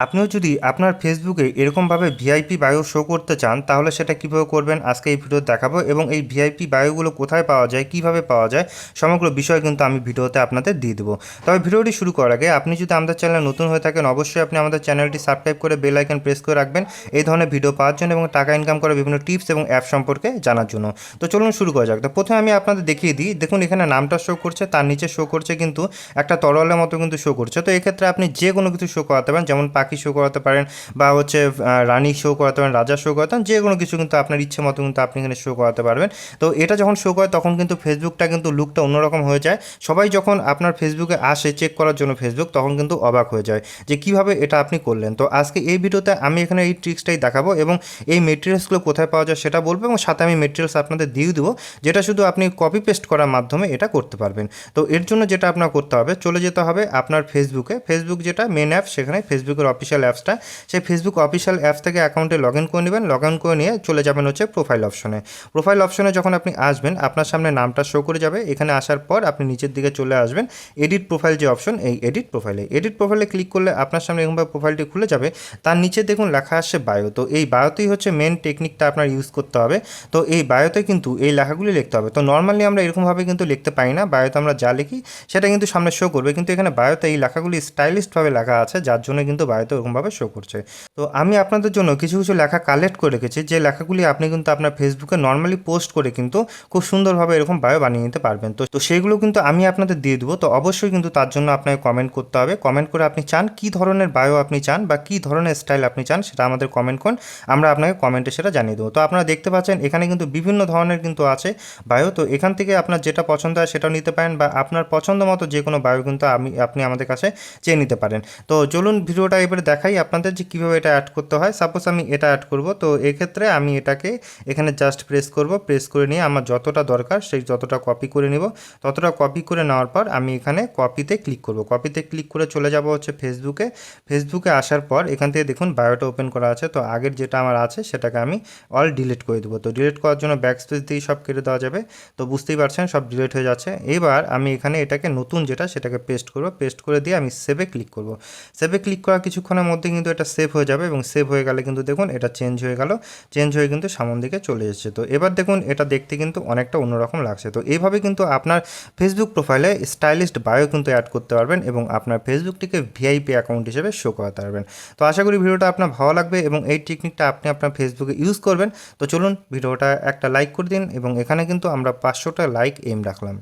আপনিও যদি আপনার ফেসবুকে এরকমভাবে ভিআইপি বায়ো শো করতে চান তাহলে সেটা কীভাবে করবেন আজকে এই ভিডিও দেখাবো এবং এই ভিআইপি বায়োগুলো কোথায় পাওয়া যায় কীভাবে পাওয়া যায় সমগ্র বিষয় কিন্তু আমি ভিডিওতে আপনাদের দিয়ে দেবো। তবে ভিডিওটি শুরু করার আগে আপনি যদি আমাদের চ্যানেলে নতুন হয়ে থাকেন অবশ্যই আপনি আমাদের চ্যানেলটি সাবস্ক্রাইব করে বেল আইকন প্রেস করে রাখবেন এই ধরনের ভিডিও পাওয়ার জন্য এবং টাকা ইনকাম করার বিভিন্ন টিপস এবং অ্যাপ সম্পর্কে জানার জন্য। তো চলুন শুরু করা যাক। তো প্রথমে আমি আপনাদের দেখিয়ে দিই, দেখুন এখানে নামটা শো করছে, তার নিচে শো করছে কিন্তু একটা তরোয়ালের মতো কিন্তু শো করছে। তো এক্ষেত্রে আপনি যে কোনো কিছু শো করাতে পারেন, যেমন পাখি শো করাতে পারেন বা হচ্ছে রানী শো করাতে পারেন, রাজা শো করাতে পারেন, যে কোনো কিছু কিন্তু আপনার ইচ্ছে মতো কিন্তু আপনি এখানে শো করাতে পারবেন। তো এটা যখন শো করে তখন কিন্তু ফেসবুকটা কিন্তু লুকটা অন্যরকম হয়ে যায়। সবাই যখন আপনার ফেসবুকে আসে চেক করার জন্য ফেসবুক, তখন কিন্তু অবাক হয়ে যায় যে কীভাবে এটা আপনি করলেন। তো আজকে এই ভিডিওতে আমি এখানে এই ট্রিক্সটাই দেখাবো এবং এই মেটেরিয়ালসগুলো কোথায় পাওয়া যায় সেটা বলবো এবং সাথে আমি মেটেরিয়ালস আপনাদের দিয়ে দেবো যেটা শুধু আপনি কপি পেস্ট করার মাধ্যমে এটা করতে পারবেন। তো এর জন্য যেটা আপনার করতে হবে, চলে যেতে হবে আপনার ফেসবুকে, ফেসবুক যেটা মেন অ্যাপ, সেখানে ফেসবুকের অফিসিয়াল অ্যাপসটা, সেই ফেসবুক অফিসিয়াল অ্যাপস থেকে অ্যাকাউন্টে লগ ইন করে নেবেন। লগ ইন করে নিয়ে চলে যাবেন হচ্ছে প্রোফাইল অপশনে। প্রোফাইল অপশনে যখন আপনি আসবেন আপনার সামনে নামটা শো করে যাবে। এখানে আসার পর আপনি নিচের দিকে চলে আসবেন এডিট প্রোফাইল যে অপশন, এই এডিট প্রোফাইলে ক্লিক করলে আপনার সামনে এরকমভাবে প্রোফাইলটি খুলে যাবে। তার নিচে দেখুন লেখা আসছে বায়ো। তো এই বায়োতেই হচ্ছে মেন টেকনিকটা আপনার ইউজ করতে হবে। তো এই বায়োতে কিন্তু এই লেখাগুলি লিখতে হবে। তো নর্মালি আমরা এরকমভাবে কিন্তু লিখতে পারি না, বায়োতে আমরা যা লিখি সেটা কিন্তু সামনে শো করবে, কিন্তু এখানে বায়োতে এই লেখাগুলি স্টাইলিশভাবে লেখা আছে যার জন্য কিন্তু বায়োতে ওরকমভাবে শো করছে। তো আমি আপনাদের জন্য কিছু কিছু লেখা কালেক্ট করে রেখেছি, যে লেখাগুলি আপনি কিন্তু আপনার ফেসবুকে নর্মালি পোস্ট করে কিন্তু খুব সুন্দরভাবে এরকম বায়ো বানিয়ে নিতে পারবেন। তো সেইগুলো কিন্তু আমি আপনাদের দিয়ে দেবো। তো অবশ্যই কিন্তু তার জন্য আপনাকে কমেন্ট করতে হবে। কমেন্ট করে আপনি চান কী ধরনের বায়ো আপনি চান বা কী ধরনের স্টাইল আপনি চান সেটা আমাদের কমেন্ট করুন, আমরা আপনাকে কমেন্টে সেটা জানিয়ে দেবো। তো আপনারা দেখতে পাচ্ছেন এখানে কিন্তু বিভিন্ন ধরনের কিন্তু আছে বায়ো। তো এখান থেকে আপনার যেটা পছন্দ হয় সেটাও নিতে পারেন বা আপনার পছন্দ মতো যে কোনো বায়ো কিন্তু আপনি আমাদের কাছে চেয়ে নিতে পারেন। তো চলুন ভিডিওটা এবারে দেখাই আপনাদের যে কীভাবে এটা অ্যাড করতে হয়। সাপোজ আমি এটা অ্যাড করব, তো এক্ষেত্রে আমি এটাকে এখানে জাস্ট প্রেস করব, প্রেস করে নিয়ে আমার যতটা দরকার সেই যতটা কপি করে নেব। ততটা কপি করে নেওয়ার পর আমি এখানে কপিতে ক্লিক করব, কপিতে ক্লিক করে চলে যাব হচ্ছে ফেসবুকে আসার পর এখান থেকে দেখুন বায়োটা ওপেন করা আছে। তো আগের যেটা আমার আছে সেটাকে আমি অল ডিলিট করে দেবো। তো ডিলিট করার জন্য ব্যাক স্পেস দিয়ে সব কেটে দেওয়া যাবে। তো বুঝতেই পারছেন সব ডিলিট হয়ে যাচ্ছে। এবার আমি এখানে এটাকে নতুন যেটা সেটাকে পেস্ট করব, পেস্ট করে দিয়ে আমি সেভে ক্লিক করব। সেভে ক্লিক করা কিছুক্ষণের মধ্যে কিন্তু এটা সেভ হয়ে যাবে এবং সেভ হয়ে গেলে কিন্তু দেখুন এটা চেঞ্জ হয়ে গেল, চেঞ্জ হয়ে কিন্তু সামন দিকে চলে এসেছে। তো এবার দেখুন এটা দেখতে কিন্তু অনেকটা অন্যরকম লাগছে। তো এইভাবে কিন্তু আপনার ফেসবুক প্রোফাইলে স্টাইলিশড বায়ো কিন্তু অ্যাড করতে পারবেন এবং আপনার ফেসবুকটিকে ভিআইপি অ্যাকাউন্ট হিসেবে শো করাতে পারবেন। তো আশা করি ভিডিওটা আপনার ভালো লাগবে এবং এই টেকনিকটা আপনি আপনার ফেসবুকে ইউজ করবেন। তো চলুন ভিডিওটা একটা লাইক করে দিন এবং এখানে কিন্তু আমরা 500টা লাইক এম রাখলাম।